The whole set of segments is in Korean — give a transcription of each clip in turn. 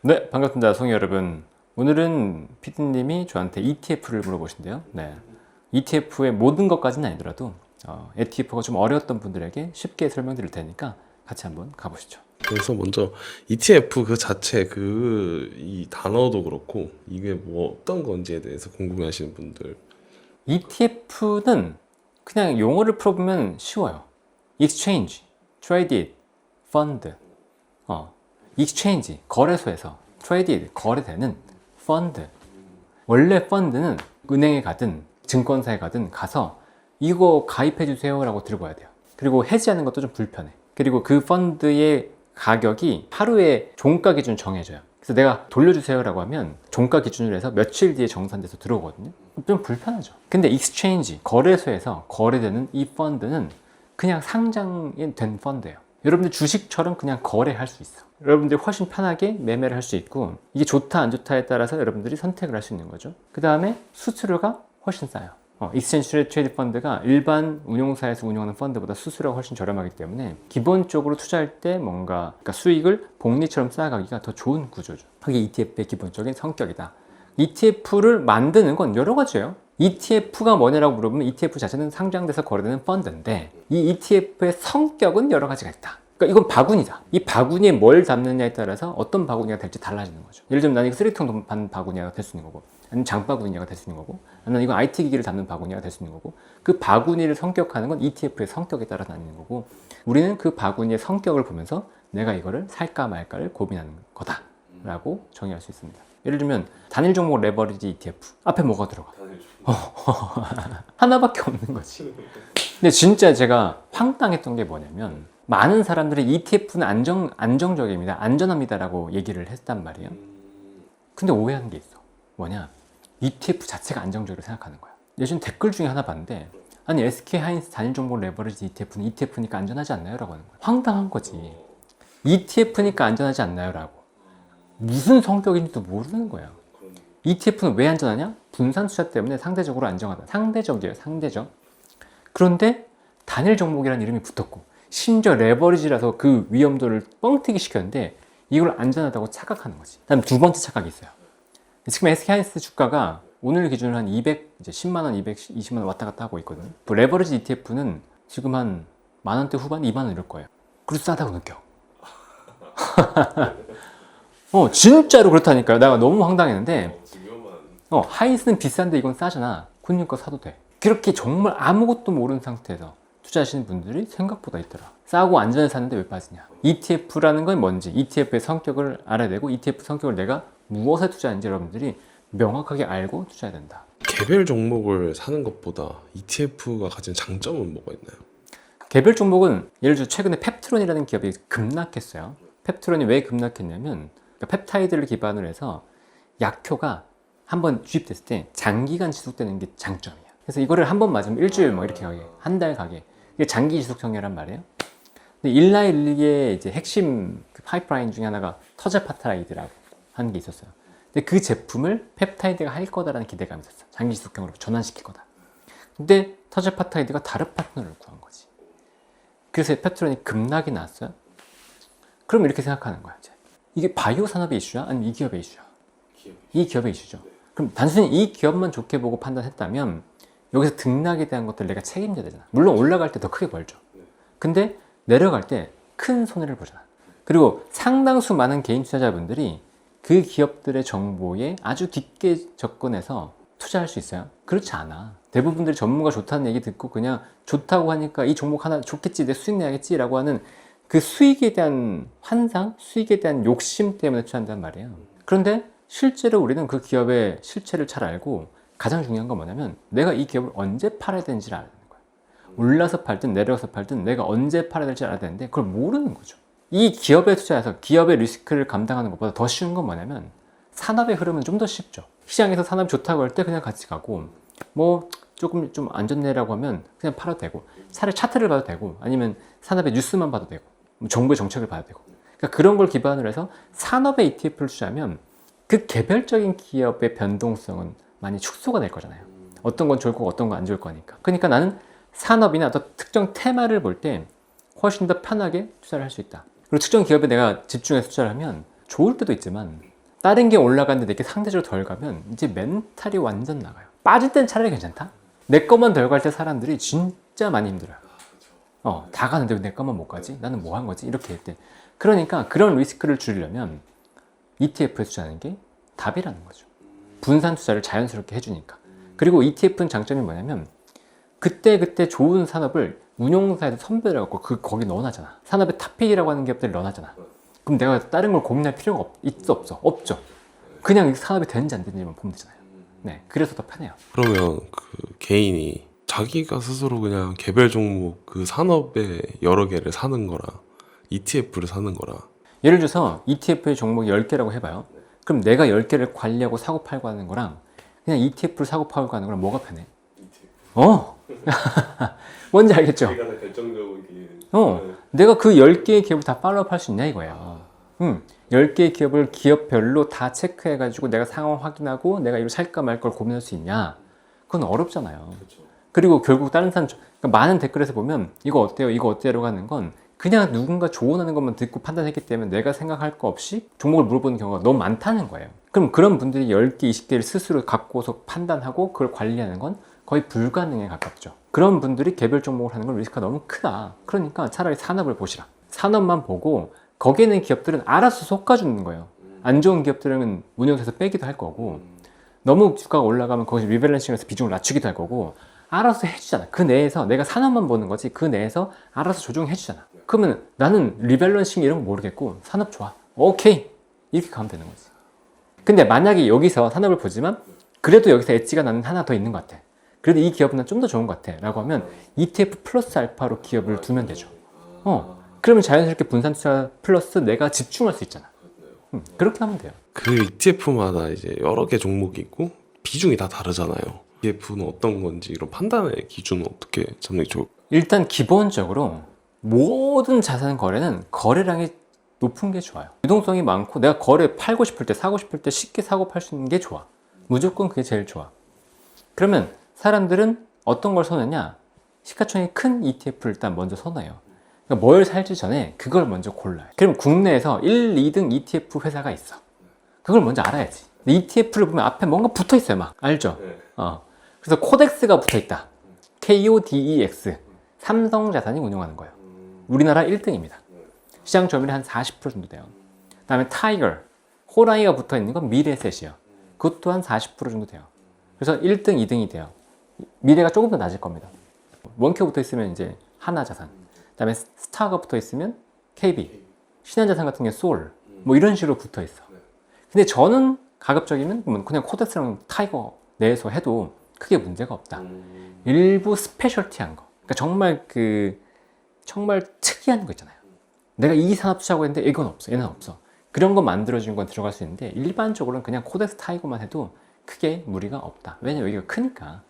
네, 반갑습니다. 송이 여러분. 오늘은 피디님이 저한테 ETF를 물어보신대요. 네. ETF의 모든 것까지는 아니더라도 ETF가 좀 어려웠던 분들에게 쉽게 설명드릴 테니까 같이 한번 가보시죠. 그래서 먼저 ETF 그 자체 이 단어도 그렇고 이게 뭐 어떤 건지에 대해서 궁금해하시는 분들. ETF는 그냥 용어를 풀어보면 쉬워요. Exchange, Traded, Fund. Exchange, 거래소에서 Traded, 거래되는 Fund. 원래 펀드는 은행에 가든 증권사에 가든 가서 이거 가입해 주세요 라고 들고 와야 돼요. 그리고 해지하는 것도 좀 불편해. 그리고 그 펀드의 가격이 하루에 종가 기준 정해져요. 그래서 내가 돌려주세요 라고 하면 종가 기준으로 해서 며칠 뒤에 정산돼서 들어오거든요. 좀 불편하죠. 근데 익스체인지, 거래소에서 거래되는 이 펀드는 그냥 상장이 된 펀드예요. 여러분들 주식처럼 그냥 거래할 수 있어. 여러분들이 훨씬 편하게 매매를 할 수 있고, 이게 좋다 안 좋다에 따라서 여러분들이 선택을 할 수 있는 거죠. 그 다음에 수수료가 훨씬 싸요. 익스체인지 트레이드 펀드가 일반 운용사에서 운영하는 펀드보다 수수료가 훨씬 저렴하기 때문에 기본적으로 투자할 때 뭔가 그러니까 수익을 복리처럼 쌓아가기가 더 좋은 구조죠. 그게 ETF의 기본적인 성격이다. ETF를 만드는 건 여러 가지예요. ETF가 뭐냐라고 물어보면 ETF 자체는 상장돼서 거래되는 펀드인데 이 ETF의 성격은 여러 가지가 있다. 그러니까 이건 바구니다. 이 바구니에 뭘 담느냐에 따라서 어떤 바구니가 될지 달라지는 거죠. 예를 들면 나는 이거 쓰레기통 반 바구니가 될 수 있는 거고, 아니면 장바구니가 될 수 있는 거고, 아니면 이거 IT 기기를 담는 바구니가 될 수 있는 거고, 그 바구니를 성격하는 건 ETF의 성격에 따라 나뉘는 거고, 우리는 그 바구니의 성격을 보면서 내가 이거를 살까 말까를 고민하는 거다라고 정의할 수 있습니다. 예를 들면 단일 종목 레버리지 ETF 앞에 뭐가 들어가? 하나밖에 없는 거지. 근데 진짜 제가 황당했던 게 뭐냐면 많은 사람들이 ETF는 안정적입니다, 안전합니다라고 얘기를 했단 말이에요. 근데 오해하는 게 있어. 뭐냐? ETF 자체가 안정적으로 생각하는 거야. 예전 댓글 중에 하나 봤는데, 아니 SK하이닉스 단일 종목 레버리지 ETF는 ETF니까 안전하지 않나요? 라고 하는 거야. 황당한 거지. ETF니까 안전하지 않나요? 라고. 무슨 성격인지도 모르는 거야. ETF는 왜 안전하냐? 분산 투자 때문에 상대적으로 안정하다. 상대적이에요, 상대적. 그런데 단일 종목이라는 이름이 붙었고, 심지어 레버리지라서 그 위험도를 뻥튀기 시켰는데 이걸 안전하다고 착각하는 거지. 다음 두 번째 착각이 있어요. 지금 SK하이닉스 주가가 오늘 기준으로 한 10만원, 220만원 왔다 갔다 하고 있거든. 레버리지 ETF는 지금 한 만원대 후반, 2만원 이럴 거예요. 그래서 싸다고 느껴. 진짜로 그렇다니까요. 내가 너무 황당했는데, 하이닉스는 비싼데 이건 싸잖아. 그러니까 사도 돼. 그렇게 정말 아무것도 모르는 상태에서 투자하시는 분들이 생각보다 있더라. 싸고 안전에 사는데 왜 빠지냐? ETF라는 건 뭔지, ETF의 성격을 알아야 되고, ETF 성격을 내가 무엇에 투자하는지 여러분들이 명확하게 알고 투자해야 된다. 개별 종목을 사는 것보다 ETF가 가진 장점은 뭐가 있나요? 개별 종목은 예를 들어 최근에 펩트론이라는 기업이 급락했어요. 펩트론이 왜 급락했냐면 펩타이드를 기반으로 해서 약효가 한번 주입됐을 때 장기간 지속되는 게 장점이에요. 그래서 이거를 한 번 맞으면 일주일 뭐 이렇게 가게, 한 달 가게, 이게 장기 지속성이란 말이에요. 근데 일라일리의 이제 핵심 파이프라인 중에 하나가 터제파타이드라고 하는 게 있었어요. 근데 그 제품을 펩타이드가 할 거다라는 기대감이 있었어. 장기 지속형으로 전환시킬 거다. 근데 터제파타이드가 다른 파트너를 구한 거지. 그래서 펩트론이 급락이 났어요. 그럼 이렇게 생각하는 거야. 이제. 이게 바이오 산업의 이슈야? 아니면 이 기업의 이슈야? 이 기업의 이슈죠. 그럼 단순히 이 기업만 좋게 보고 판단했다면 여기서 등락에 대한 것들 내가 책임져야 되잖아. 물론 올라갈 때 더 크게 벌죠. 근데 내려갈 때 큰 손해를 보잖아. 그리고 상당수 많은 개인 투자자분들이 그 기업들의 정보에 아주 깊게 접근해서 투자할 수 있어요? 그렇지 않아. 대부분들이 전문가 좋다는 얘기 듣고 그냥 좋다고 하니까 이 종목 하나 좋겠지, 내 수익 내야겠지 라고 하는 그 수익에 대한 환상, 수익에 대한 욕심 때문에 투자한단 말이에요. 그런데 실제로 우리는 그 기업의 실체를 잘 알고 가장 중요한 건 뭐냐면 내가 이 기업을 언제 팔아야 되는지를 알아야 되는 거야. 올라서 팔든 내려서 팔든 내가 언제 팔아야 될지 알아야 되는데 그걸 모르는 거죠. 이 기업에 투자해서 기업의 리스크를 감당하는 것보다 더 쉬운 건 뭐냐면 산업의 흐름은 좀 더 쉽죠. 시장에서 산업이 좋다고 할 때 그냥 같이 가고, 뭐 조금 좀 안 좋네라고 하면 그냥 팔아도 되고, 차라리 차트를 봐도 되고, 아니면 산업의 뉴스만 봐도 되고, 정부의 정책을 봐도 되고. 그러니까 그런 걸 기반으로 해서 산업의 ETF를 투자하면 그 개별적인 기업의 변동성은 많이 축소가 될 거잖아요. 어떤 건 좋을 거고 어떤 건 안 좋을 거니까. 그러니까 나는 산업이나 어떤 특정 테마를 볼 때 훨씬 더 편하게 투자를 할 수 있다. 그리고 특정 기업에 내가 집중해서 투자를 하면 좋을 때도 있지만 다른 게 올라가는데 내게 상대적으로 덜 가면 이제 멘탈이 완전 나가요. 빠질 땐 차라리 괜찮다. 내 것만 덜 갈 때 사람들이 진짜 많이 힘들어요. 다 가는데 왜 내 것만 못 가지? 나는 뭐 한 거지? 이렇게 할 때. 그러니까 그런 리스크를 줄이려면 ETF에 투자하는 게 답이라는 거죠. 분산 투자를 자연스럽게 해주니까. 그리고 ETF는 장점이 뭐냐면 그때 좋은 산업을 운용사에서 선별해갖고 거기 넣어놨잖아. 산업의 탑픽이라고 하는 기업들을 넣어놨잖아. 그럼 내가 다른 걸 고민할 필요가 있어 없어? 없죠. 그냥 이 산업이 되는지 안 되는지만 보면 되잖아요. 네, 그래서 더 편해요. 그러면 그 개인이 자기가 스스로 그냥 개별 종목 그 산업에 여러 개를 사는 거라 ETF를 사는 거라. 예를 들어서 ETF의 종목이 10개라고 해봐요. 그럼 내가 10개를 관리하고 사고 팔고 하는 거랑 그냥 ETF를 사고 팔고 하는 거랑 뭐가 편해? 뭔지 알겠죠? 제가 다 결정적으로 내가 그 10개의 기업을 다 팔로우업 할 수 있냐 이거예요. 10개의 기업을 기업별로 다 체크해가지고 내가 상황 확인하고 내가 이거 살까 말 걸 고민할 수 있냐? 그건 어렵잖아요. 그리고 결국 다른 사람, 그러니까 많은 댓글에서 보면 이거 어때요? 이거 어때요? 하는 건 그냥 누군가 조언하는 것만 듣고 판단했기 때문에 내가 생각할 거 없이 종목을 물어보는 경우가 너무 많다는 거예요. 그럼 그런 분들이 10개, 20개를 스스로 갖고서 판단하고 그걸 관리하는 건 거의 불가능에 가깝죠. 그런 분들이 개별 종목을 하는 건 리스크가 너무 크다. 그러니까 차라리 산업을 보시라. 산업만 보고 거기에 있는 기업들은 알아서 솎아주는 거예요. 안 좋은 기업들은 운영사에서 빼기도 할 거고 너무 주가가 올라가면 거기서 리밸런싱해서 비중을 낮추기도 할 거고 알아서 해주잖아. 그 내에서 내가 산업만 보는 거지 그 내에서 알아서 조정해주잖아. 그러면 나는 리밸런싱 이런 거 모르겠고 산업 좋아. 오케이. 이렇게 가면 되는 거지. 근데 만약에 여기서 산업을 보지만 그래도 여기서 엣지가 나는 하나 더 있는 것 같아. 그래도 이 기업은 난 좀 더 좋은 것 같아 라고 하면 ETF 플러스 알파로 기업을 두면 되죠. 그러면 자연스럽게 분산 투자 플러스 내가 집중할 수 있잖아. 그렇게 하면 돼요. 그 ETF마다 이제 여러 개 종목이 있고 비중이 다 다르잖아요. ETF는 어떤 건지 이런 판단의 기준은 어떻게 잡는 게 좋을까요? 일단 기본적으로 모든 자산 거래는 거래량이 높은 게 좋아요. 유동성이 많고 내가 거래 팔고 싶을 때 사고 싶을 때 쉽게 사고 팔 수 있는 게 좋아. 무조건 그게 제일 좋아. 그러면 사람들은 어떤 걸 선호하냐? 시가총액이 큰 ETF를 일단 먼저 선호해요. 그러니까 뭘 살지 전에 그걸 먼저 골라요. 그럼 국내에서 1, 2등 ETF 회사가 있어. 그걸 먼저 알아야지. ETF를 보면 앞에 뭔가 붙어 있어요, 막. 알죠? 그래서 코덱스가 붙어 있다. KODEX. 삼성자산이 운영하는 거예요. 우리나라 1등입니다. 시장 점유율이 한 40% 정도 돼요. 그 다음에 타이거, 호랑이가 붙어 있는 건 미래셋이에요. 그것도 한 40% 정도 돼요. 그래서 1등, 2등이 돼요. 미래가 조금 더 낮을 겁니다. 원큐 붙어 있으면 이제 하나자산. 그 다음에 스타가 붙어 있으면 KB. 신한자산 같은 게 소울. 뭐 이런 식으로 붙어 있어. 근데 저는 가급적이면 그냥 코덱스랑 타이거 내에서 해도 크게 문제가 없다. 일부 스페셜티한 거. 그러니까 정말 특이한 거 있잖아요. 내가 이 산업 투자하고 했는데 이건 없어. 얘는 없어. 그런 거 만들어준 건 들어갈 수 있는데 일반적으로는 그냥 코덱스 타이거만 해도 크게 무리가 없다. 왜냐면 여기가 크니까.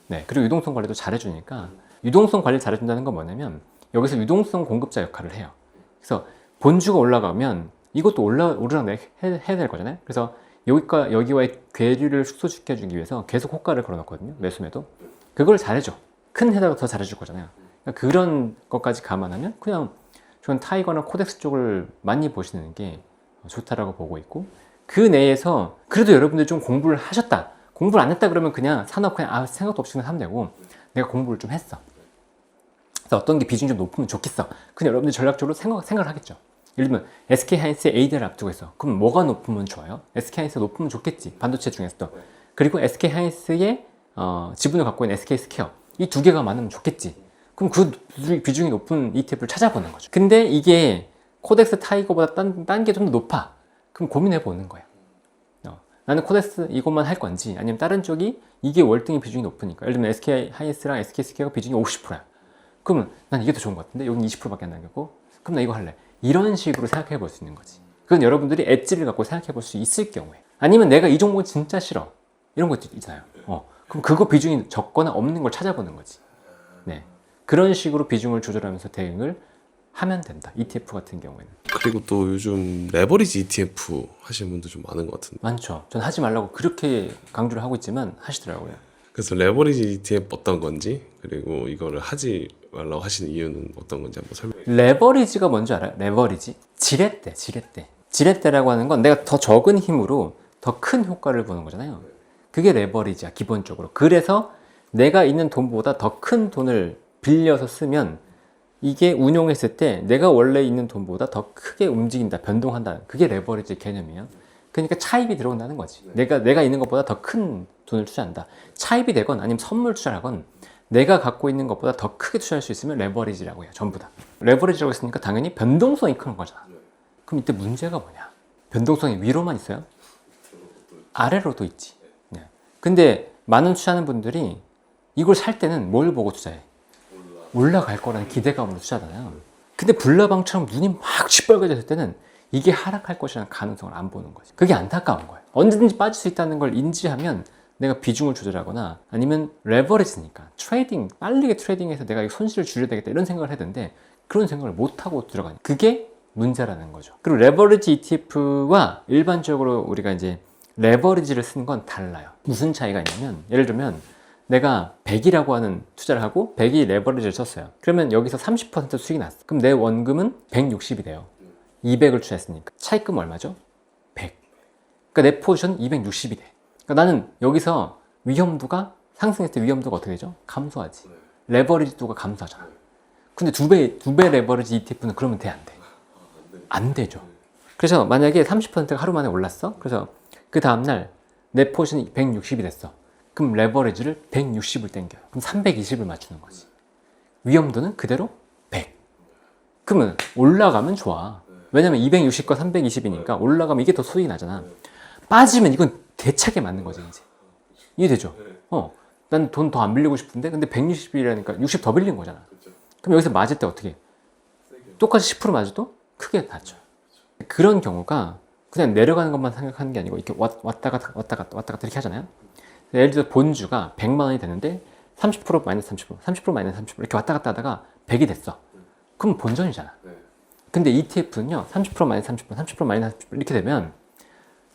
네. 그리고 유동성 관리도 잘해주니까 유동성 관리 잘해준다는 건 뭐냐면 여기서 유동성 공급자 역할을 해요. 그래서 본주가 올라가면 이것도 오르락내리락 해야 될 거잖아요. 그래서 여기와의 괴리를 축소시켜주기 위해서 계속 호가를 걸어놨거든요. 매수매도. 그걸 잘해줘. 큰 회사가 더 잘해줄 거잖아요. 그러니까 그런 것까지 감안하면 그냥 저는 타이거나 코덱스 쪽을 많이 보시는 게 좋다라고 보고 있고 그 내에서 그래도 여러분들이 좀 공부를 하셨다. 공부를 안 했다 그러면 그냥 산업 그냥 생각도 없이 그냥 하면 되고 내가 공부를 좀 했어. 그래서 어떤 게 비중이 좀 높으면 좋겠어. 그냥 여러분들이 전략적으로 생각을 하겠죠. 예를 들면 SK하이닉스의 AD를 앞두고 있어. 그럼 뭐가 높으면 좋아요? SK하이닉스가 높으면 좋겠지. 반도체 중에서도. 그리고 SK하이닉스의 지분을 갖고 있는 SK스퀘어. 이 두 개가 많으면 좋겠지. 그럼 그 비중이 높은 ETF를 찾아보는 거죠. 근데 이게 코덱스 타이거보다 딴 게 좀 더 높아. 그럼 고민해 보는 거야. 나는 코덱스 이것만 할 건지 아니면 다른 쪽이 이게 월등히 비중이 높으니까 예를 들면 SK하이닉스랑 SK스퀘어가 비중이 50%야. 그러면 난 이게 더 좋은 것 같은데 여기는 20%밖에 안 남겼고 그럼 나 이거 할래. 이런 식으로 생각해 볼 수 있는 거지. 그건 여러분들이 엣지를 갖고 생각해 볼 수 있을 경우에 아니면 내가 이 종목은 진짜 싫어. 이런 것도 있잖아요. 그럼 그거 비중이 적거나 없는 걸 찾아보는 거지. 네. 그런 식으로 비중을 조절하면서 대응을 하면 된다. ETF 같은 경우에는. 그리고 또 요즘 레버리지 ETF 하시는 분도 좀 많은 것 같은데. 많죠. 전 하지 말라고 그렇게 강조를 하고 있지만 하시더라고요. 그래서 레버리지 ETF 어떤 건지 그리고 이거를 하지 말라고 하시는 이유는 어떤 건지 한번 설명해 주세요. 레버리지가 뭔지 알아요? 레버리지? 지렛대. 지렛대라고 하는 건 내가 더 적은 힘으로 더 큰 효과를 보는 거잖아요. 그게 레버리지야, 기본적으로. 그래서 내가 있는 돈보다 더 큰 돈을 빌려서 쓰면 이게 운용했을 때 내가 원래 있는 돈보다 더 크게 움직인다, 변동한다. 그게 레버리지 개념이에요. 그러니까 차입이 들어온다는 거지. 내가 있는 것보다 더 큰 돈을 투자한다. 차입이 되건 아니면 선물 투자를 하건 내가 갖고 있는 것보다 더 크게 투자할 수 있으면 레버리지라고 해요. 전부 다. 레버리지라고 했으니까 당연히 변동성이 큰 거잖아. 그럼 이때 문제가 뭐냐? 변동성이 위로만 있어요? 아래로도 있지. 네. 근데 많은 투자하는 분들이 이걸 살 때는 뭘 보고 투자해? 올라갈 거라는 기대감으로 투자하잖아요. 근데 불나방처럼 눈이 막 시뻘개졌을 때는 이게 하락할 것이라는 가능성을 안 보는 거지. 그게 안타까운 거예요. 언제든지 빠질 수 있다는 걸 인지하면 내가 비중을 조절하거나 아니면 레버리지니까 트레이딩, 빠르게 트레이딩해서 내가 손실을 줄여야 되겠다 이런 생각을 해야 되는데 그런 생각을 못하고 들어가니 그게 문제라는 거죠. 그리고 레버리지 ETF와 일반적으로 우리가 이제 레버리지를 쓰는 건 달라요. 무슨 차이가 있냐면 예를 들면 내가 100이라고 하는 투자를 하고 100이 레버리지를 썼어요. 그러면 여기서 30% 수익이 났어. 그럼 내 원금은 160이 돼요. 200을 투자했으니까. 차입금 얼마죠? 100. 그러니까 내 포지션 260이 돼. 그러니까 나는 여기서 위험도가 상승했을 때 위험도가 어떻게 되죠? 감소하지. 레버리지도가 감소하잖아. 근데 두 배 레버리지 ETF는 그러면 돼, 안 돼? 안 되죠. 그래서 만약에 30%가 하루 만에 올랐어. 그래서 그 다음날 내 포지션이 160이 됐어. 그럼 레버리지를 160을 땡겨요. 그럼 320을 맞추는 거지. 위험도는 그대로 100. 그러면 올라가면 좋아. 왜냐면 260과 320이니까 올라가면 이게 더 수익이 나잖아. 빠지면 이건 대차게 맞는 거지, 이제. 이해되죠? 난 돈 더 안 빌리고 싶은데, 근데 160이라니까 60 더 빌린 거잖아. 그럼 여기서 맞을 때 어떻게 해? 똑같이 10% 맞아도 크게 다쳐. 그런 경우가 그냥 내려가는 것만 생각하는 게 아니고 이렇게 왔다 갔다 이렇게 하잖아요. 예를 들어 본주가 100만 원이 되는데 30% 마이너스 30% 마이너스 30% 이렇게 왔다 갔다 하다가 100이 됐어. 그럼 본전이잖아. 근데 ETF는요 30% 마이너스 30% 마이너스 30% 이렇게 되면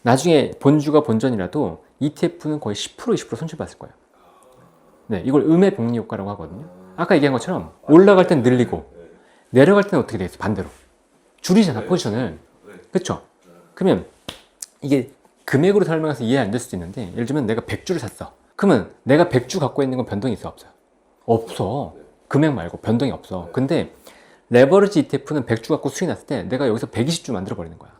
나중에 본주가 본전이라도 ETF는 거의 10% 20% 손실받을 거예요. 네, 이걸 음해복리 효과라고 하거든요. 아까 얘기한 것처럼 올라갈 땐 늘리고 내려갈 때는 어떻게 되겠어? 반대로 줄이잖아, 포지션을. 그쵸? 그러면 이게 금액으로 설명해서 이해 안 될 수도 있는데 예를 들면 내가 100주를 샀어. 그러면 내가 100주 갖고 있는 건 변동이 있어, 없어요? 없어. 금액 말고 변동이 없어. 근데 레버리지 ETF는 100주 갖고 수익 났을 때 내가 여기서 120주 만들어 버리는 거야.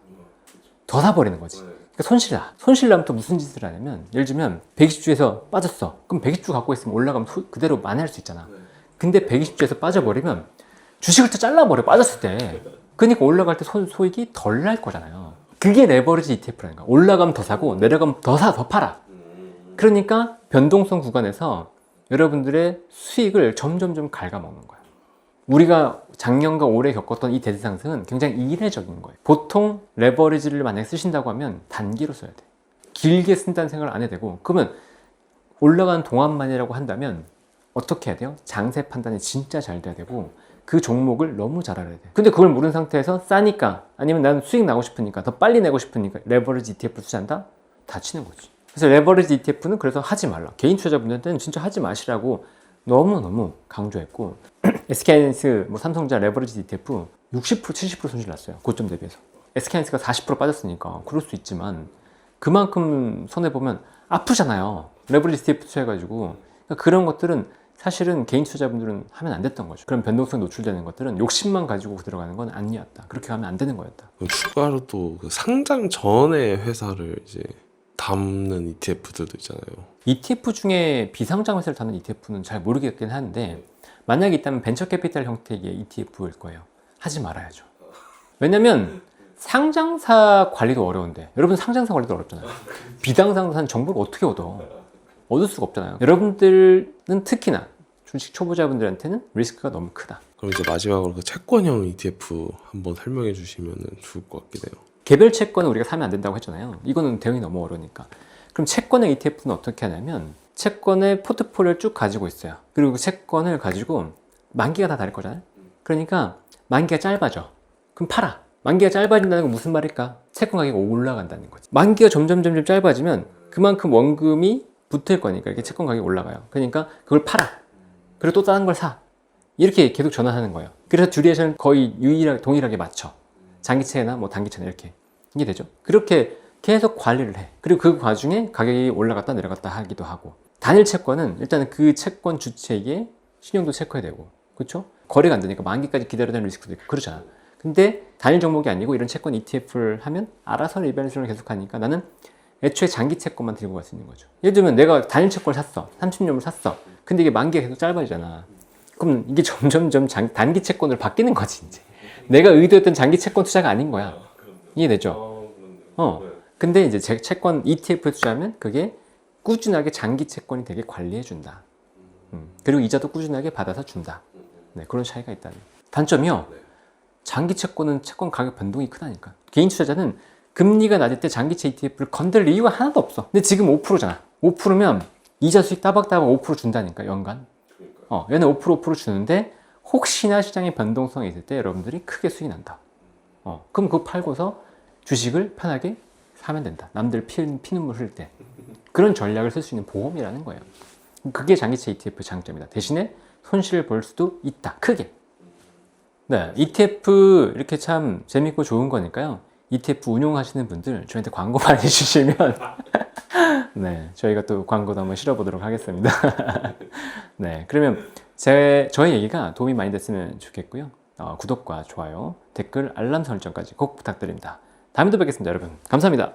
더 사버리는 거지. 그러니까 손실이다. 손실 나면 또 무슨 짓을 하냐면 예를 들면 120주에서 빠졌어. 그럼 120주 갖고 있으면 올라가면 그대로 만회할 수 있잖아. 근데 120주에서 빠져버리면 주식을 또 잘라버려, 빠졌을 때. 그러니까 올라갈 때 소익이 덜 날 거잖아요. 그게 레버리지 ETF라는 거야. 올라가면 더 사고 내려가면 더 팔아. 그러니까 변동성 구간에서 여러분들의 수익을 점점 갉아먹는 거야. 우리가 작년과 올해 겪었던 이 대지상승은 굉장히 이례적인 거예요. 보통 레버리지를 만약에 쓰신다고 하면 단기로 써야 돼. 길게 쓴다는 생각을 안 해도 되고, 그러면 올라가는 동안만이라고 한다면 어떻게 해야 돼요? 장세 판단이 진짜 잘 돼야 되고 그 종목을 너무 잘 알아야 돼. 근데 그걸 모르는 상태에서 싸니까 아니면 나는 수익 나고 싶으니까 더 빨리 내고 싶으니까 레버리지 ETF 투자한다? 다치는 거지. 그래서 레버리지 ETF는 그래서 하지 말라. 개인 투자자분들한테는 진짜 하지 마시라고 너무너무 강조했고 SK하이닉스, 삼성전자 레버리지 ETF 60% 70% 손실 났어요. 고점 대비해서. SK하이닉스가 40% 빠졌으니까 그럴 수 있지만 그만큼 손해보면 아프잖아요. 레버리지 ETF 투자해가지고. 그러니까 그런 것들은 사실은 개인 투자자분들은 하면 안 됐던 거죠. 그런 변동성 노출되는 것들은 욕심만 가지고 들어가는 건 아니었다. 그렇게 하면 안 되는 거였다. 추가로 또 그 상장 전에 회사를 이제 담는 ETF들도 있잖아요. ETF 중에 비상장 회사를 담는 ETF는 잘 모르겠긴 하는데 만약에 있다면 벤처 캐피탈 형태의 ETF일 거예요. 하지 말아야죠. 왜냐면 상장사 관리도 어려운데 여러분 상장사 관리도 어렵잖아요. 비상장사는 정보를 어떻게 얻을 수가 없잖아요. 여러분들은 특히나 주식 초보자분들한테는 리스크가 너무 크다. 그럼 이제 마지막으로 그 채권형 ETF 한번 설명해 주시면 좋을 것 같긴 해요. 개별 채권은 우리가 사면 안 된다고 했잖아요. 이거는 대응이 너무 어려우니까. 그럼 채권형 ETF는 어떻게 하냐면 채권의 포트폴리오를 쭉 가지고 있어요. 그리고 그 채권을 가지고 만기가 다 다를 거잖아요. 그러니까 만기가 짧아져. 그럼 팔아. 만기가 짧아진다는 건 무슨 말일까? 채권 가격이 올라간다는 거지. 만기가 점점 짧아지면 그만큼 원금이 붙을 거니까 이렇게 채권 가격이 올라가요. 그러니까 그걸 팔아. 그리고 또 다른 걸 사. 이렇게 계속 전환하는 거예요. 그래서 듀레이션을 거의 동일하게 맞춰. 장기채나 뭐 단기채나 이렇게 이해되죠? 그렇게 계속 관리를 해. 그리고 그 과중에 가격이 올라갔다 내려갔다 하기도 하고. 단일 채권은 일단은 그 채권 주체의 신용도 체크해야 되고, 그렇죠? 거래가 안 되니까 만기까지 기다려야 되는 리스크도 있고 그러잖아. 근데 단일 종목이 아니고 이런 채권 ETF를 하면 알아서 리밸런싱을 계속 하니까 나는 애초에 장기 채권만 들고 갈 수 있는 거죠. 예를 들면 내가 단일 채권을 샀어. 30년을 샀어. 근데 이게 만기가 계속 짧아지잖아. 그럼 이게 점점점 단기 채권으로 바뀌는 거지, 이제. 내가 의도했던 장기 채권 투자가 아닌 거야. 이해되죠? 근데 이제 제 채권 ETF 투자하면 그게 꾸준하게 장기 채권이 되게 관리해준다. 그리고 이자도 꾸준하게 받아서 준다. 네, 그런 차이가 있다는. 단점이요. 장기 채권은 채권 가격 변동이 크다니까. 개인 투자자는 금리가 낮을 때 장기채 ETF를 건들 이유가 하나도 없어. 근데 지금 5%잖아. 5%면 이자 수익 따박따박 5% 준다니까, 연간. 얘는 5% 주는데 혹시나 시장의 변동성이 있을 때 여러분들이 크게 수익이 난다. 그럼 그거 팔고서 주식을 편하게 사면 된다. 남들 피눈물 흘릴 때. 그런 전략을 쓸 수 있는 보험이라는 거예요. 그게 장기채 ETF 장점이다. 대신에 손실을 볼 수도 있다. 크게. 네, ETF 이렇게 참 재밌고 좋은 거니까요. ETF 운용하시는 분들 저희한테 광고 많이 주시면 네, 저희가 또 광고도 한번 실어보도록 하겠습니다. 네, 그러면 저희 얘기가 도움이 많이 됐으면 좋겠고요. 구독과 좋아요, 댓글, 알람 설정까지 꼭 부탁드립니다. 다음에 또 뵙겠습니다, 여러분. 감사합니다.